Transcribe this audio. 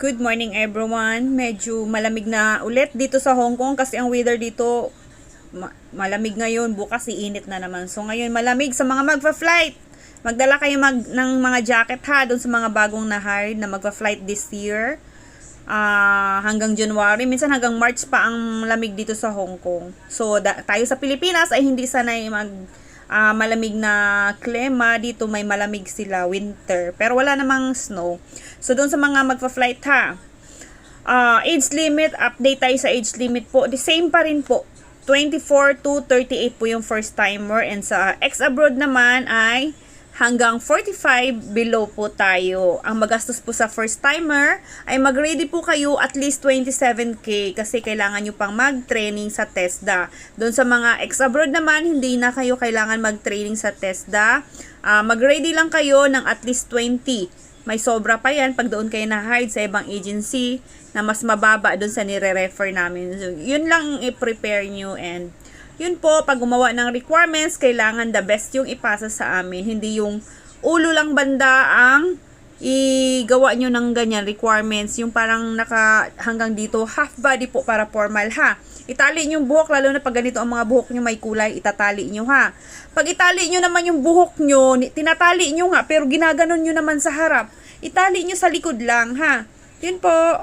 Good morning everyone. Medyo malamig na ulit dito sa Hong Kong kasi ang weather dito malamig ngayon, bukas iinit na naman. So ngayon malamig sa mga magfa-flight. Magdala kayo ng mga jacket ha doon sa mga bagong na-hire na magfa-flight this year. Hanggang January, minsan hanggang March pa ang lamig dito sa Hong Kong. So tayo sa Pilipinas ay hindi sanay malamig na klima. Dito may malamig sila winter pero wala namang snow. So doon sa mga magfa-flight ha, age limit, update tayo sa age limit po, the same pa rin po, 24 to 38 po yung first timer, and sa ex-abroad naman ay hanggang 45 below po tayo. Ang magastos po sa first timer ay mag-ready po kayo at least 27k kasi kailangan nyo pang mag-training sa TESDA. Doon sa mga ex-abroad naman, hindi na kayo kailangan mag-training sa TESDA. Mag-ready lang kayo ng at least 20. May sobra pa yan pag doon kayo na-hired sa ibang agency na mas mababa doon sa nire-refer namin. So, yun lang i-prepare nyo, and yun po, pag gumawa ng requirements, kailangan the best yung ipasa sa amin. Hindi yung ulo lang banda ang igawa nyo ng ganyan requirements. Yung parang hanggang dito, half body po para formal ha. Itali nyo yung buhok, lalo na pag ganito ang mga buhok nyo may kulay, itatali nyo ha. Pag itali nyo naman yung buhok nyo, tinatali nyo nga, pero ginaganon nyo naman sa harap. Itali nyo sa likod lang ha. Yun po.